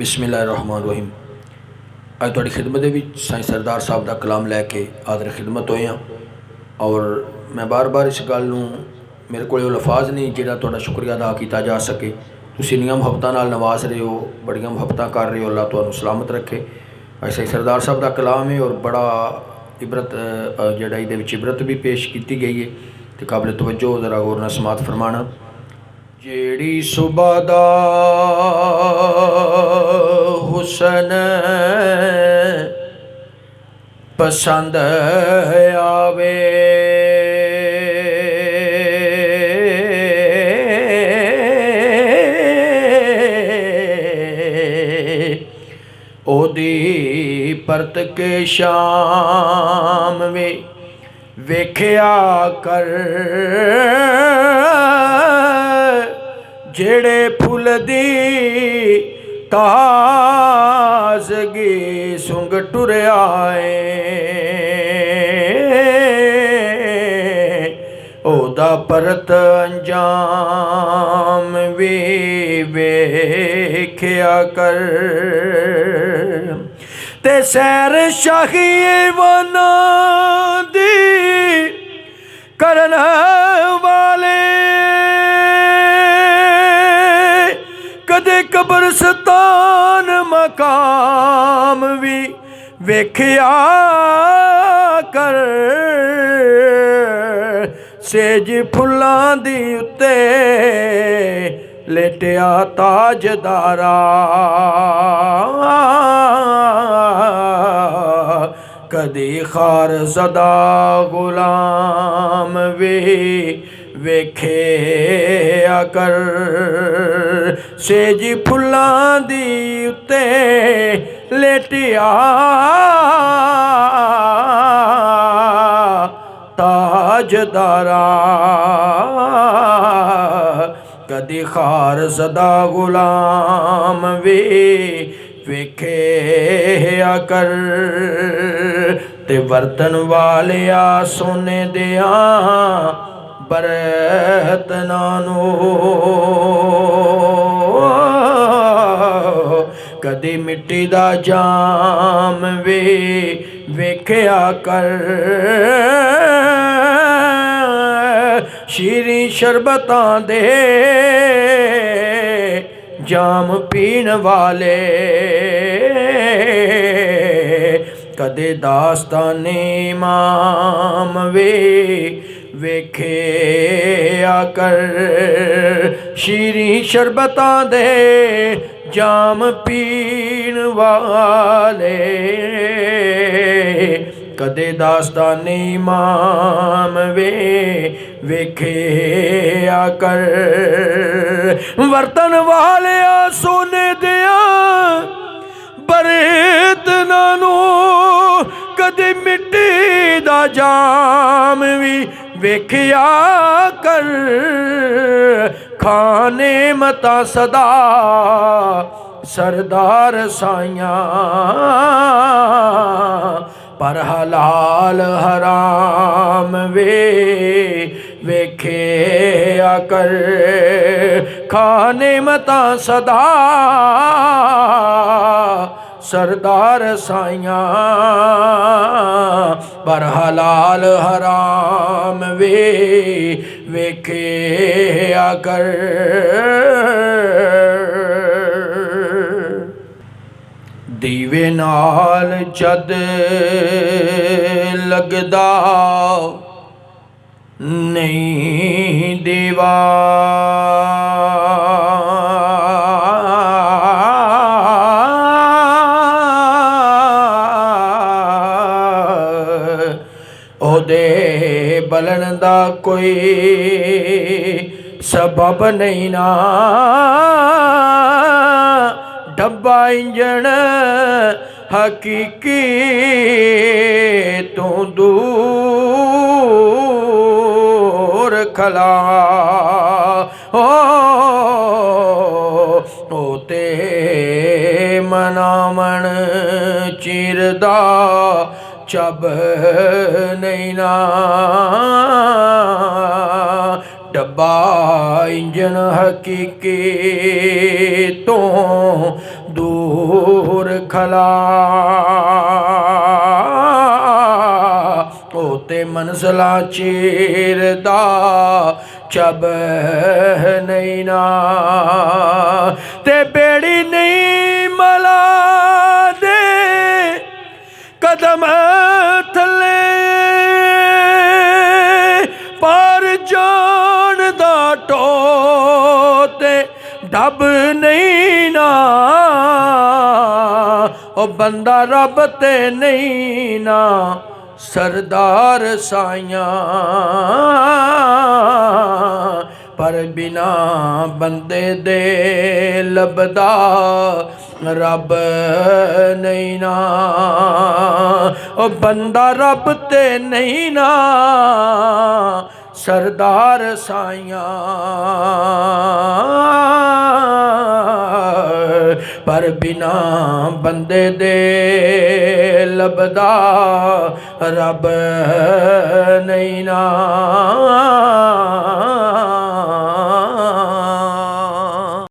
बिस्मिल्लाहिर्रहमानिर्रहीम। अज तुहाडी खिदमत दे विच साईं सरदार साहब का कलाम लैके हाज़िर खिदमत होए हाँ। और मैं बार बार इस गल नूं मेरे को लफाज नहीं जिहड़ा तुहाडा शुक्रिया अदा किया जा सके। तुसीं इन्नियां मुहब्बतां नाल नवाज रहे हो, बड़ियां मुहब्बतां कर रहे हो। अल्लाह तुहानूं सलामत रखे। अज साईं सरदार साहब का कलाम है और बड़ा इबरत जिहड़ा इहदे विच इबरत भी पेश की गई है तो काबिल तवज्जो ज़रा गौर नाल समात फरमाना। जेड़ी सुबह दा हुसन पसंद आवे, ओदी परत के शाम वे वेख्या कर। जेड़े फुल दी ताजगी सुंग टुरिया ओदा परत अंजाम भी वेख्या कर। ते सैर शाही वना दी करन वाले कदे कब्रस्तान मकाम भी वेख्या कर। सेज फुल्लां दी उत्ते लेटिया ताजदारा, कदी खार ज़दा गुलाम वे वेख्या कर। सेज फुल्लां दी उत्ते लेटिया ताजदारा, कदी खार ज़दा गुलाम वे वेख्या कर। ते बर्तन वालिया सोने दिया बरतनां नूं कदी मिट्टी दा जाम वे वेख्या कर। शीरी शरबतां दे जाम पीन वाले कदे दास्ताने इमाम वे वेख्या कर। शीरी शरबतां दे जाम पीन वाले कदे दास्ताने इमाम वे वेख्या कर। बर्तन वालिया सोने दिया बरतनां नूं कदे मिट्टी दा जाम भी वेख्या कर। खाने मता सदा सरदार साइयां पर हलाल हराम वे वेख्या कर। खाने मता सदा सरदार साइयां पर हलाल हराम वे वेख्या कर। दीवे नाल जद लगदा नहीं दीवा, ओदे बलन दा कोई सबब नहीं ना। डब्बा इंजन हकीकी तो दूर खला होते मनामन चिरदा चब नहीं ना। डब्बा इंजन हकीकी तो दूर खला ओते मंजिला चीरदा चब नहीं ना ते बेड़ी नहीं मला दे कदम थले पार जान दा टोते डब नहीं ना ओ बंदा रब ते नहीं ना सरदार साइयां पर बिना बंदे दे लभदा रब नहीं ना ओ बंदा रब ते नहीं ना सरदार साइयां पर बिना बंदे दे लभदा रब नहीं ना